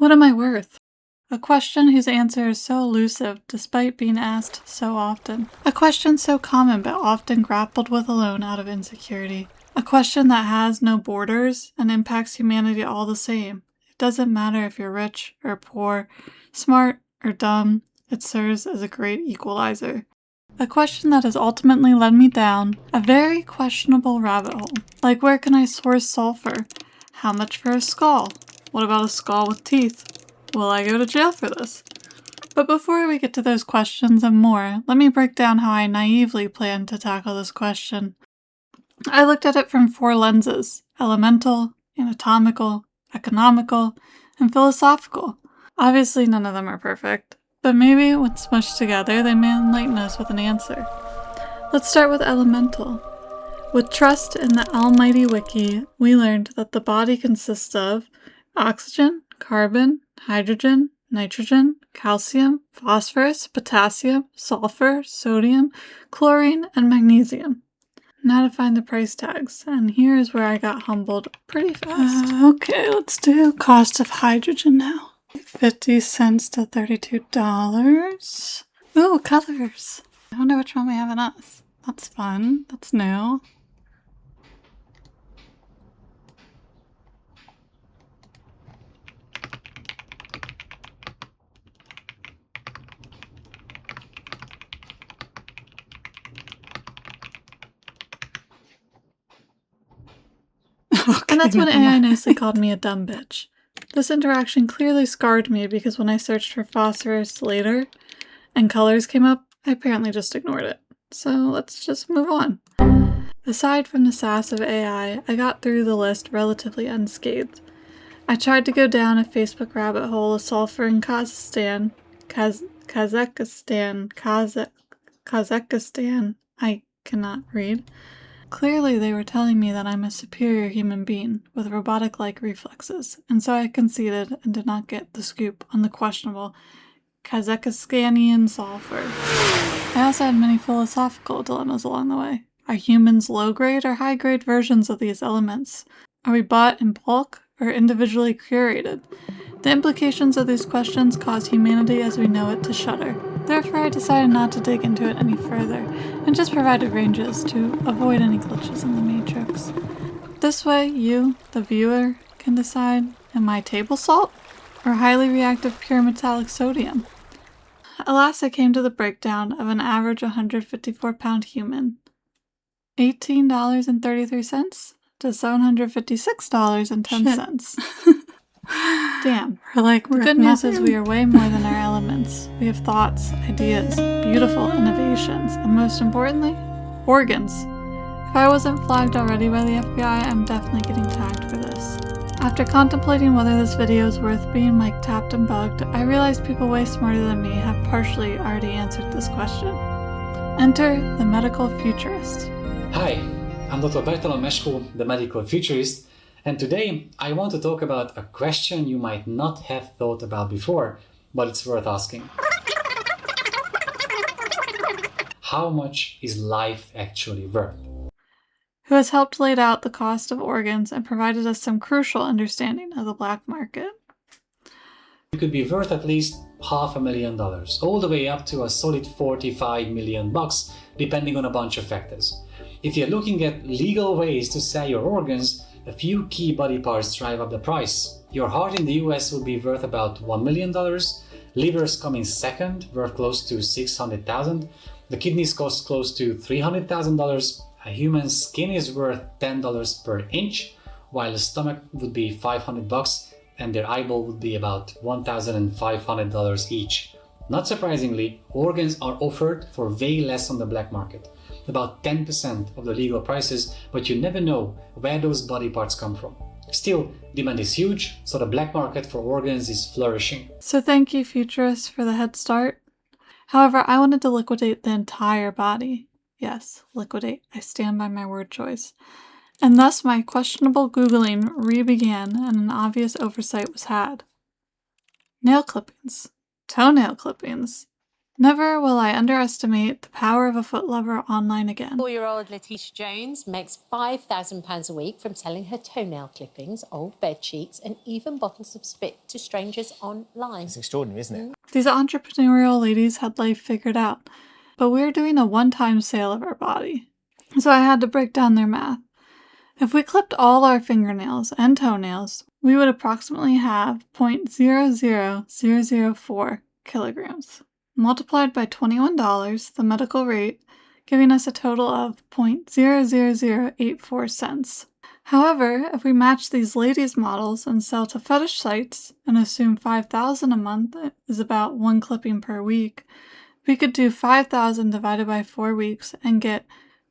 What am I worth? A question whose answer is so elusive despite being asked so often. A question so common but often grappled with alone out of insecurity. A question that has no borders and impacts humanity all the same. It doesn't matter if you're rich or poor, smart or dumb, it serves as a great equalizer. A question that has ultimately led me down a very questionable rabbit hole. Like, where can I source sulfur? How much for a skull? What about a skull with teeth? Will I go to jail for this? But before we get to those questions and more, let me break down how I naively plan to tackle this question. I looked at it from 4 lenses: elemental, anatomical, economical, and philosophical. Obviously none of them are perfect, but maybe when smushed together they may enlighten us with an answer. Let's start with elemental. With trust in the almighty wiki, we learned that the body consists of oxygen, carbon, hydrogen, nitrogen, calcium, phosphorus, potassium, sulfur, sodium, chlorine, and magnesium. Now to find the price tags, and here is where I got humbled pretty fast. Okay, let's do cost of hydrogen now. 50 cents to $32. Ooh, colors. I wonder which one we have in us. That's fun. That's new. And that's when AI nicely called me a dumb bitch. This interaction clearly scarred me because when I searched for phosphorus later and colors came up, I apparently just ignored it. So let's just move on. Aside from the sass of AI, I got through the list relatively unscathed. I tried to go down a Facebook rabbit hole of sulfur in Kazakhstan, Kazakhstan, I cannot read. Clearly they were telling me that I'm a superior human being with robotic-like reflexes, and so I conceded and did not get the scoop on the questionable Kazakhstanian sulfur. I also had many philosophical dilemmas along the way. Are humans low-grade or high-grade versions of these elements? Are we bought in bulk or individually curated? The implications of these questions cause humanity as we know it to shudder. Therefore, I decided not to dig into it any further, and just provided ranges to avoid any glitches in the matrix. This way, you, the viewer, can decide, am I table salt or highly reactive pure metallic sodium? At last I came to the breakdown of an average 154-pound human. $18.33 to $756.10. Damn. The good news is we are way more than our elements. We have thoughts, ideas, beautiful innovations, and most importantly, organs. If I wasn't flagged already by the FBI, I'm definitely getting tagged for this. After contemplating whether this video is worth being mic tapped and bugged, I realized people way smarter than me have partially already answered this question. Enter the Medical Futurist. Hi, I'm Dr. Bertalan Meshko, the Medical Futurist, and today I want to talk about a question you might not have thought about before, but it's worth asking. How much is life actually worth? Who has helped laid out the cost of organs and provided us some crucial understanding of the black market. You could be worth at least $500,000, all the way up to a solid $45 million, depending on a bunch of factors. If you're looking at legal ways to sell your organs, a few key body parts drive up the price. Your heart in the US would be worth about $1 million, livers come in second, worth close to $600,000, the kidneys cost close to $300,000, a human skin is worth $10 per inch, while the stomach would be $500 and their eyeball would be about $1,500 each. Not surprisingly, organs are offered for way less on the black market, about 10% of the legal prices, but you never know where those body parts come from. Still, demand is huge, so the black market for organs is flourishing. So thank you, futurists, for the head start. However, I wanted to liquidate the entire body. Yes, liquidate. I stand by my word choice. And thus my questionable Googling re-began and an obvious oversight was had. Nail clippings. Toenail clippings. Never will I underestimate the power of a foot lover online again. 4-year-old Letitia Jones makes £5,000 a week from selling her toenail clippings, old bed sheets, and even bottles of spit to strangers online. It's extraordinary, isn't it? These entrepreneurial ladies had life figured out, but we're doing a one-time sale of our body. So I had to break down their math. If we clipped all our fingernails and toenails, we would approximately have 0.00004 kilograms. Multiplied by $21, the medical rate, giving us a total of 0.00084 cents. However, if we match these ladies' models and sell to fetish sites and assume $5,000 a month is about one clipping per week, we could do 5,000 divided by 4 weeks and get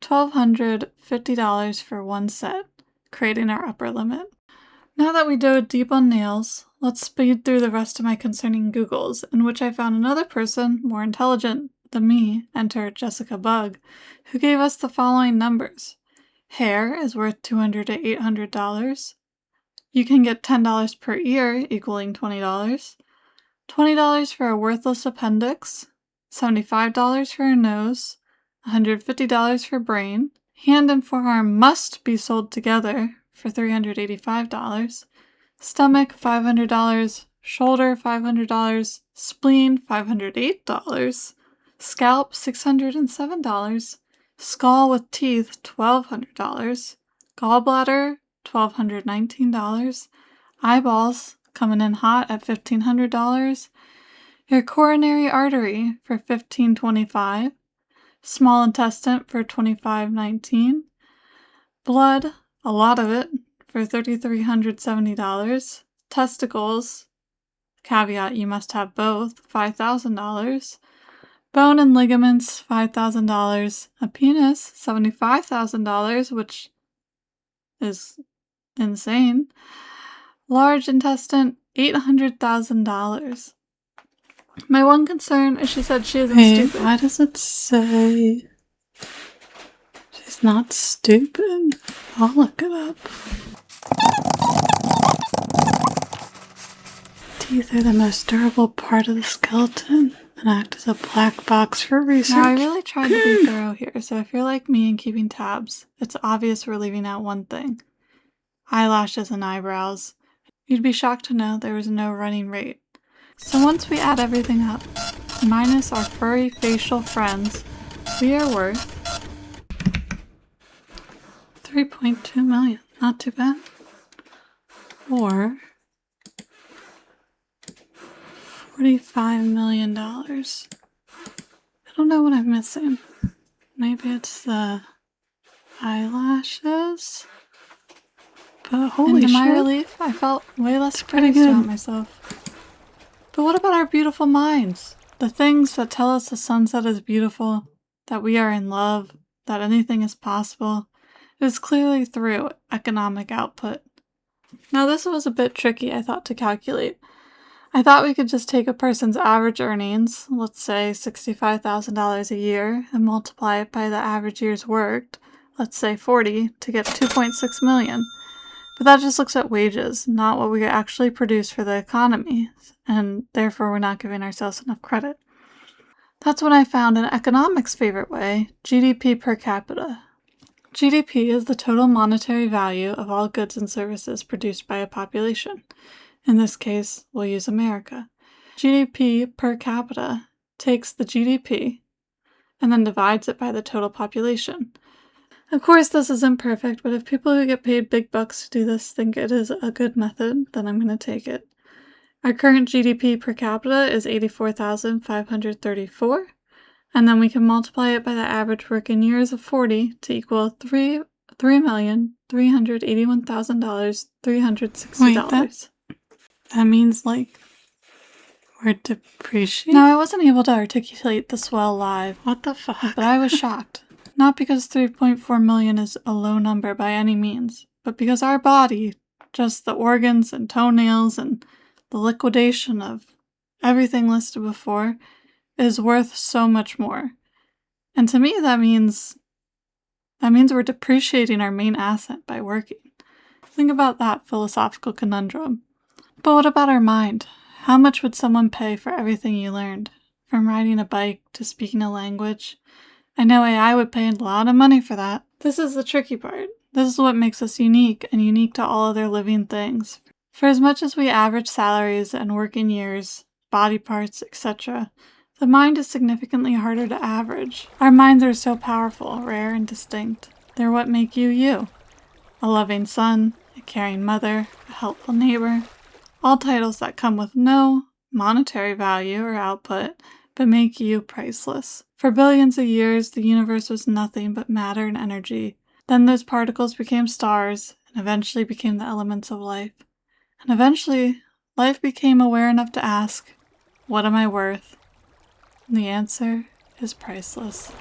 $1,250 for one set, creating our upper limit. Now that we dove deep on nails, let's speed through the rest of my concerning Googles, in which I found another person more intelligent than me, enter Jessica Bugg, who gave us the following numbers. Hair is worth $200 to $800. You can get $10 per ear, equaling $20. $20 for a worthless appendix. $75 for a nose. $150 for brain. Hand and forearm must be sold together for $385. Stomach, $500. Shoulder, $500. Spleen, $508. Scalp, $607. Skull with teeth, $1,200. Gallbladder, $1,219. Eyeballs, coming in hot at $1,500. Your coronary artery for $1,525. Small intestine for $2,519. Blood, a lot of it, for $3,370. Testicles, caveat you must have both, $5,000. Bone and ligaments, $5,000. A penis, $75,000, which is insane. Large intestine, $800,000. My one concern is she said she isn't stupid. Why does it say she's not stupid? I'll look it up. Teeth are the most durable part of the skeleton and act as a black box for research. Now, I really tried to be thorough here, so if you're like me and keeping tabs, it's obvious we're leaving out one thing. Eyelashes and eyebrows. You'd be shocked to know there was no running rate. So once we add everything up, minus our furry facial friends, we are worth $3.2 million. Not too bad. Or $45 million. I don't know what I'm missing. Maybe it's the eyelashes? But holy shit. And to my relief, I felt way less praised about myself. But what about our beautiful minds? The things that tell us the sunset is beautiful, that we are in love, that anything is possible. It is clearly through economic output. Now this was a bit tricky, I thought, to calculate. I thought we could just take a person's average earnings, let's say $65,000 a year, and multiply it by the average years worked, let's say 40, to get $2.6 million. But that just looks at wages, not what we actually produce for the economy, and therefore we're not giving ourselves enough credit. That's when I found an economics' favorite way, GDP per capita. GDP is the total monetary value of all goods and services produced by a population. In this case, we'll use America. GDP per capita takes the GDP and then divides it by the total population. Of course, this is imperfect, but if people who get paid big bucks to do this think it is a good method, then I'm going to take it. Our current GDP per capita is $84,534, and then we can multiply it by the average working years of 40 to equal $3,381,360. That means, like, we're depreciating? Now, I wasn't able to articulate this well live. What the fuck? But I was shocked. Not because 3.4 million is a low number by any means, but because our body, just the organs and toenails and the liquidation of everything listed before, is worth so much more. And to me, that means we're depreciating our main asset by working. Think about that philosophical conundrum. But what about our mind? How much would someone pay for everything you learned? from riding a bike to speaking a language. I know AI would pay a lot of money for that. This is the tricky part. This is what makes us unique and unique to all other living things. For as much as we average salaries and working years, body parts, etc., the mind is significantly harder to average. Our minds are so powerful, rare, and distinct. They're what make you you. A loving son, a caring mother, a helpful neighbor. All titles that come with no monetary value or output, but make you priceless. For billions of years, the universe was nothing but matter and energy. Then those particles became stars, and eventually became the elements of life. And eventually, life became aware enough to ask, what am I worth? And the answer is priceless.